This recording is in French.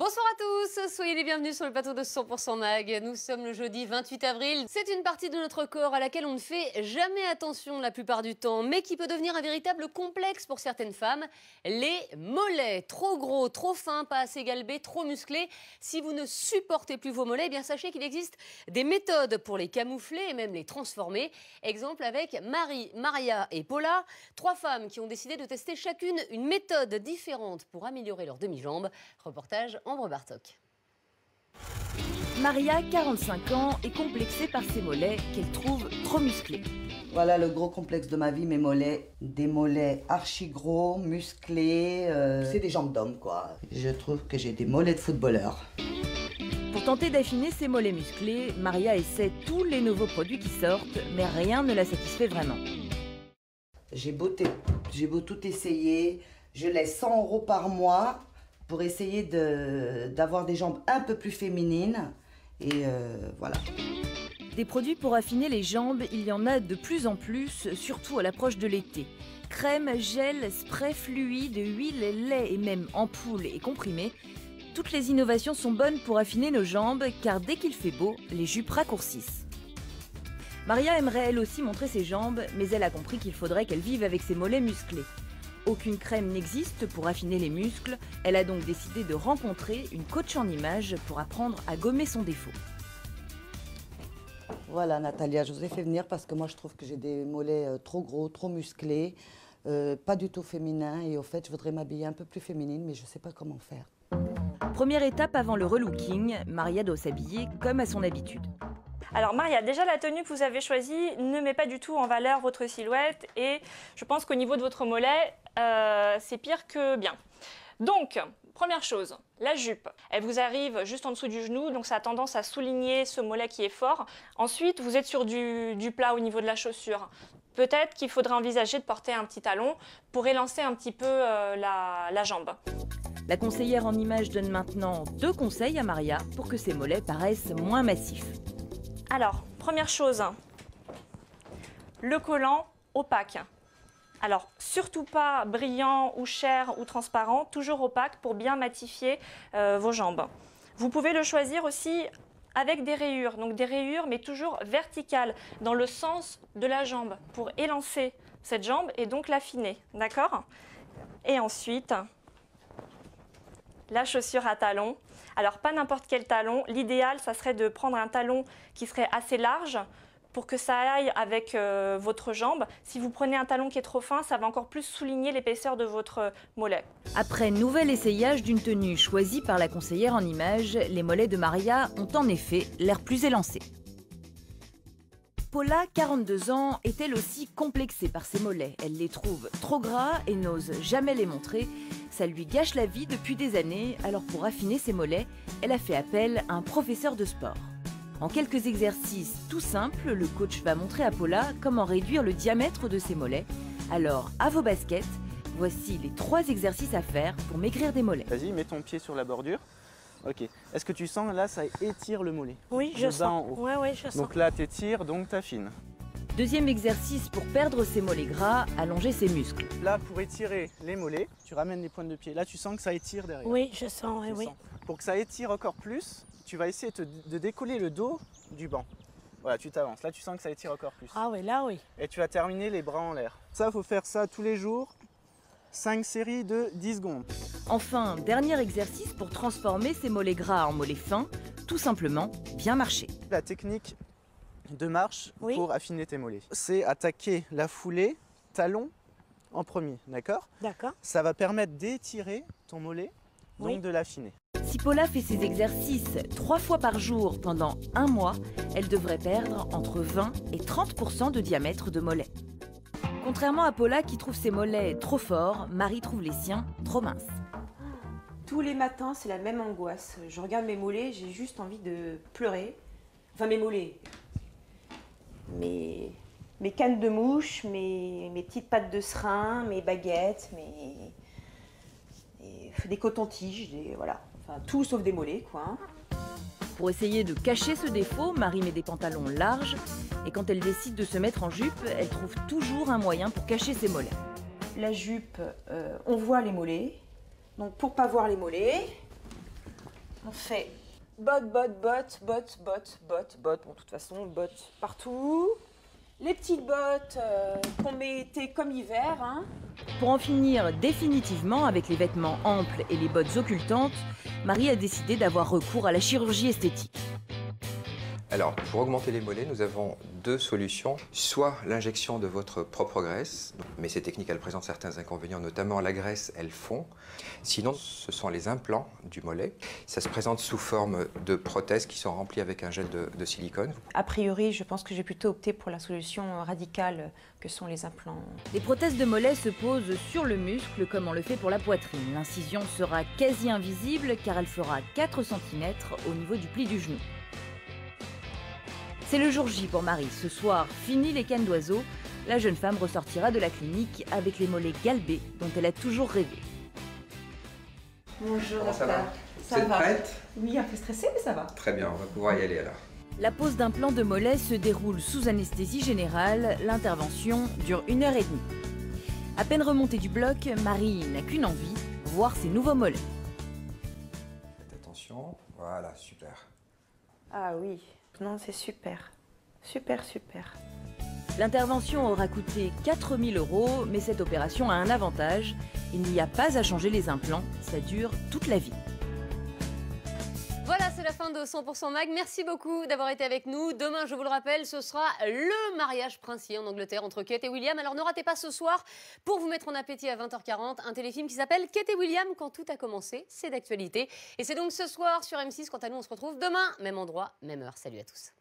Bonsoir à tous, soyez les bienvenus sur le plateau de 100% Mag. Nous sommes le jeudi 28 avril. C'est une partie de notre corps à laquelle on ne fait jamais attention la plupart du temps, mais qui peut devenir un véritable complexe pour certaines femmes. Les mollets, trop gros, trop fins, pas assez galbés, trop musclés. Si vous ne supportez plus vos mollets, eh bien sachez qu'il existe des méthodes pour les camoufler et même les transformer. Exemple avec Marie, Maria et Paula, trois femmes qui ont décidé de tester chacune une méthode différente pour améliorer leur demi-jambe. Reportage Ambre Bartok. Maria, 45 ans, est complexée par ses mollets qu'elle trouve trop musclés. Voilà le gros complexe de ma vie, mes mollets. Des mollets archi gros, musclés, c'est des jambes d'homme quoi. Je trouve que j'ai des mollets de footballeur. Pour tenter d'affiner ses mollets musclés, Maria essaie tous les nouveaux produits qui sortent, mais rien ne la satisfait vraiment. J'ai beau tout essayer, je laisse 100 € par mois pour essayer d'avoir des jambes un peu plus féminines. Et voilà. Des produits pour affiner les jambes, il y en a de plus en plus, surtout à l'approche de l'été. Crème, gel, spray fluide, huile, lait et même ampoules et comprimés. Toutes les innovations sont bonnes pour affiner nos jambes, car dès qu'il fait beau, les jupes raccourcissent. Maria aimerait elle aussi montrer ses jambes, mais elle a compris qu'il faudrait qu'elle vive avec ses mollets musclés. Aucune crème n'existe pour affiner les muscles, elle a donc décidé de rencontrer une coach en images pour apprendre à gommer son défaut. Voilà Natalia, je vous ai fait venir parce que moi je trouve que j'ai des mollets trop gros, trop musclés, pas du tout féminins et au fait je voudrais m'habiller un peu plus féminine mais je ne sais pas comment faire. Première étape avant le relooking, Maria doit s'habiller comme à son habitude. Alors Maria, déjà la tenue que vous avez choisie ne met pas du tout en valeur votre silhouette et je pense qu'au niveau de votre mollet, c'est pire que bien. Donc, première chose, la jupe. Elle vous arrive juste en dessous du genou, donc ça a tendance à souligner ce mollet qui est fort. Ensuite, vous êtes sur du plat au niveau de la chaussure. Peut-être qu'il faudrait envisager de porter un petit talon pour élancer un petit peu la jambe. La conseillère en images donne maintenant 2 conseils à Maria pour que ses mollets paraissent moins massifs. Alors, première chose, le collant opaque. Alors, surtout pas brillant ou cher ou transparent, toujours opaque pour bien matifier vos jambes. Vous pouvez le choisir aussi avec des rayures, donc des rayures mais toujours verticales, dans le sens de la jambe, pour élancer cette jambe et donc l'affiner, d'accord? Et ensuite, la chaussure à talons. Alors, pas n'importe quel talon. L'idéal, ça serait de prendre un talon qui serait assez large pour que ça aille avec votre jambe. Si vous prenez un talon qui est trop fin, ça va encore plus souligner l'épaisseur de votre mollet. Après nouvel essayage d'une tenue choisie par la conseillère en images, les mollets de Maria ont en effet l'air plus élancés. Paula, 42 ans, est elle aussi complexée par ses mollets. Elle les trouve trop gras et n'ose jamais les montrer. Ça lui gâche la vie depuis des années, alors pour affiner ses mollets, elle a fait appel à un professeur de sport. En quelques exercices tout simples, le coach va montrer à Paula comment réduire le diamètre de ses mollets. Alors, à vos baskets, voici les 3 exercices à faire pour maigrir des mollets. Vas-y, mets ton pied sur la bordure. Ok. Est-ce que tu sens, là, ça étire le mollet? Oui, je sens. Oui, ouais, je sens. Donc là, tu étires, donc tu affines. Deuxième exercice pour perdre ses mollets gras, allonger ses muscles. Là, pour étirer les mollets, tu ramènes les pointes de pied. Là, tu sens que ça étire derrière. Oui, je sens, oui. Pour que ça étire encore plus, tu vas essayer de décoller le dos du banc. Voilà, tu t'avances. Là, tu sens que ça étire encore plus. Ah oui, là, oui. Et tu vas terminer les bras en l'air. Ça, il faut faire ça tous les jours. 5 séries de 10 secondes. Enfin, dernier exercice pour transformer ses mollets gras en mollets fins, tout simplement bien marcher. La technique de marche pour affiner tes mollets, c'est attaquer la foulée talon en premier, d'accord? D'accord. Ça va permettre d'étirer ton mollet, donc de l'affiner. Si Paula fait ces exercices 3 fois par jour pendant 1 mois, elle devrait perdre entre 20 et 30% de diamètre de mollet. Contrairement à Paula qui trouve ses mollets trop forts, Marie trouve les siens trop minces. Tous les matins, c'est la même angoisse. Je regarde mes mollets, j'ai juste envie de pleurer. Enfin, mes mollets. Mes cannes de mouche, mes petites pattes de serin, mes baguettes, des cotons-tiges, voilà. Enfin, tout sauf des mollets, quoi. Pour essayer de cacher ce défaut, Marie met des pantalons larges et quand elle décide de se mettre en jupe, elle trouve toujours un moyen pour cacher ses mollets. La jupe, on voit les mollets. Donc pour pas voir les mollets, On fait bottes, bottes, bottes, bottes, bottes, bottes, bottes. Bon, de toute façon, bottes partout. Les petites bottes qu'on mettait comme hiver. Hein. Pour en finir définitivement avec les vêtements amples et les bottes occultantes, Marie a décidé d'avoir recours à la chirurgie esthétique. Alors, pour augmenter les mollets, nous avons deux solutions. Soit l'injection de votre propre graisse, mais ces techniques, elles présentent certains inconvénients, notamment la graisse, elle fond. Sinon, ce sont les implants du mollet. Ça se présente sous forme de prothèses qui sont remplies avec un gel de silicone. A priori, je pense que j'ai plutôt opté pour la solution radicale que sont les implants. Les prothèses de mollet se posent sur le muscle comme on le fait pour la poitrine. L'incision sera quasi invisible car elle fera 4 cm au niveau du pli du genou. C'est le jour J pour Marie. Ce soir, fini les cannes d'oiseaux. La jeune femme ressortira de la clinique avec les mollets galbés dont elle a toujours rêvé. Bonjour, Comment ça va? Ça Vous êtes va. prête? Oui, un peu stressée, mais ça va. Très bien, on va pouvoir y aller alors. La pose d'implant de mollet se déroule sous anesthésie générale. L'intervention dure 1h30. À peine remontée du bloc, Marie n'a qu'une envie, voir ses nouveaux mollets. Faites attention, voilà, super. Ah oui. Non, c'est super. Super, super. L'intervention aura coûté 4 000 €, mais cette opération a un avantage. Il n'y a pas à changer les implants, ça dure toute la vie. Voilà, c'est la fin de 100% Mag. Merci beaucoup d'avoir été avec nous. Demain, je vous le rappelle, ce sera le mariage princier en Angleterre entre Kate et William. Alors ne ratez pas ce soir, pour vous mettre en appétit à 20h40, un téléfilm qui s'appelle Kate et William, quand tout a commencé. C'est d'actualité. Et c'est donc ce soir sur M6. Quant à nous, on se retrouve demain, même endroit, même heure. Salut à tous.